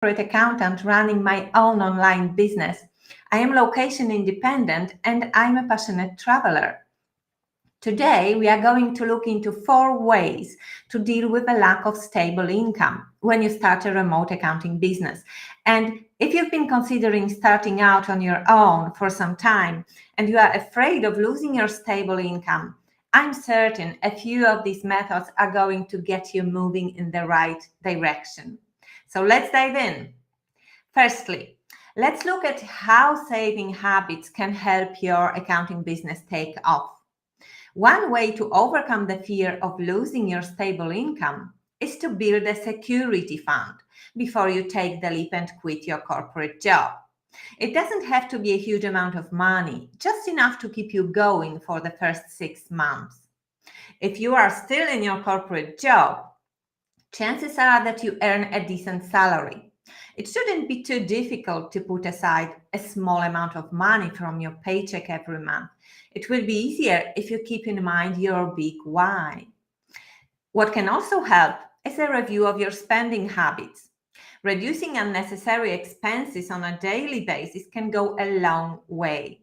corporate accountant running my own online business. I am location independent and I'm a passionate traveler. Today, we are going to look into 4 ways to deal with a lack of stable income when you start a remote accounting business. And if you've been considering starting out on your own for some time and you are afraid of losing your stable income, I'm certain a few of these methods are going to get you moving in the right direction. So let's dive in. Firstly, let's look at how saving habits can help your accounting business take off. One way to overcome the fear of losing your stable income is to build a security fund before you take the leap and quit your corporate job. It doesn't have to be a huge amount of money, just enough to keep you going for the first 6 months. If you are still in your corporate job, chances are that you earn a decent salary. It shouldn't be too difficult to put aside a small amount of money from your paycheck every month. It will be easier if you keep in mind your big why. What can also help is a review of your spending habits. Reducing unnecessary expenses on a daily basis can go a long way.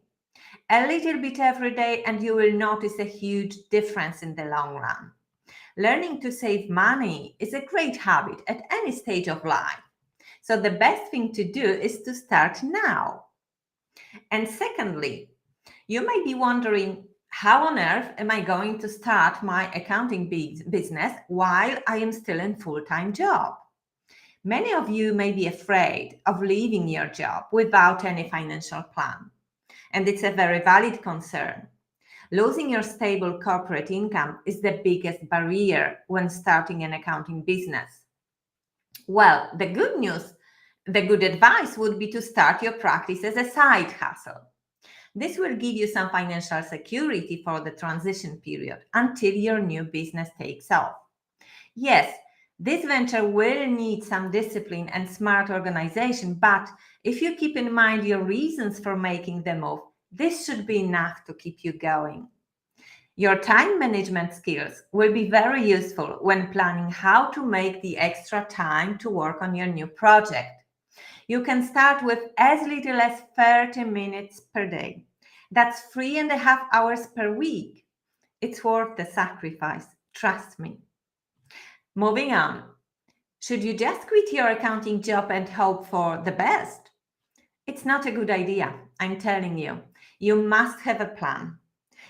A little bit every day, and you will notice a huge difference in the long run. Learning to save money is a great habit at any stage of life. So the best thing to do is to start now. And secondly, you may be wondering, how on earth am I going to start my accounting business while I am still in full-time job? Many of you may be afraid of leaving your job without any financial plan. And it's a very valid concern. Losing your stable corporate income is the biggest barrier when starting an accounting business. Well, the good advice would be to start your practice as a side hustle. This will give you some financial security for the transition period until your new business takes off. Yes, this venture will need some discipline and smart organization, but if you keep in mind your reasons for making the move, this should be enough to keep you going. Your time management skills will be very useful when planning how to make the extra time to work on your new project. You can start with as little as 30 minutes per day. That's 3.5 hours per week. It's worth the sacrifice, trust me. Moving on. Should you just quit your accounting job and hope for the best? It's not a good idea, I'm telling you. You must have a plan.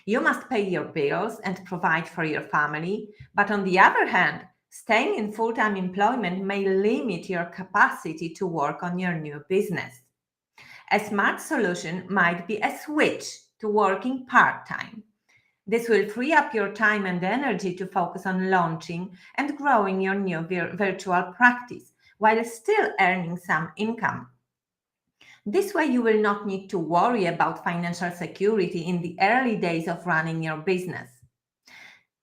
You must pay your bills and provide for your family, but on the other hand, staying in full-time employment may limit your capacity to work on your new business. A smart solution might be a switch to working part-time. This will free up your time and energy to focus on launching and growing your new virtual practice while still earning some income. This way, you will not need to worry about financial security in the early days of running your business.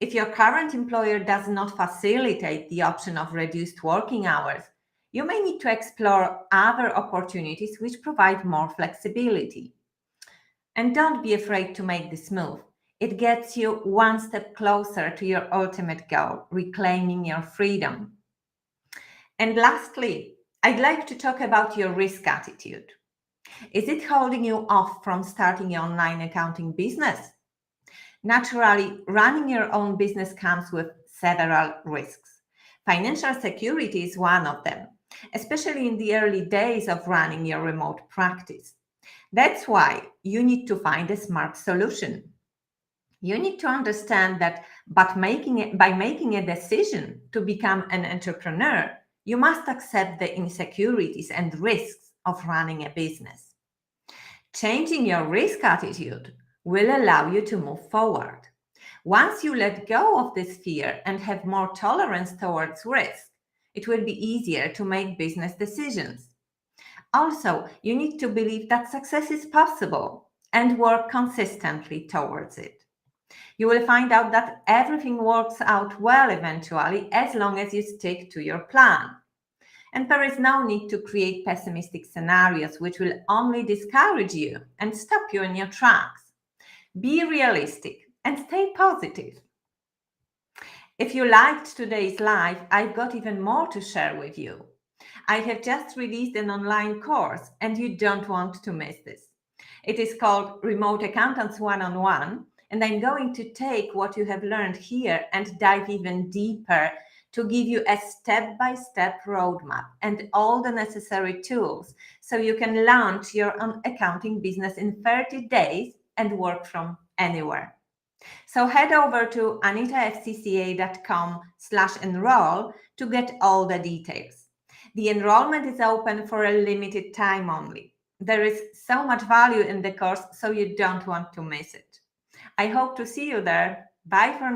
If your current employer does not facilitate the option of reduced working hours, you may need to explore other opportunities which provide more flexibility. And don't be afraid to make this move. It gets you one step closer to your ultimate goal, reclaiming your freedom. And lastly, I'd like to talk about your risk attitude. Is it holding you off from starting your online accounting business? Naturally, running your own business comes with several risks. Financial security is one of them, especially in the early days of running your remote practice. That's why you need to find a smart solution. You need to understand that by making a decision to become an entrepreneur, you must accept the insecurities and risks of running a business. Changing your risk attitude will allow you to move forward. Once you let go of this fear and have more tolerance towards risk, it will be easier to make business decisions. Also, you need to believe that success is possible and work consistently towards it. You will find out that everything works out well eventually as long as you stick to your plan. And there is no need to create pessimistic scenarios which will only discourage you and stop you in your tracks. Be realistic and stay positive. If you liked today's live, I've got even more to share with you. I have just released an online course and you don't want to miss this. It is called Remote Accountants One-on-One, and I'm going to take what you have learned here and dive even deeper to give you a step-by-step roadmap and all the necessary tools so you can launch your own accounting business in 30 days and work from anywhere. So head over to anitafcca.com/enroll to get all the details. The enrollment is open for a limited time only. There is so much value in the course, so you don't want to miss it. I hope to see you there. Bye for now.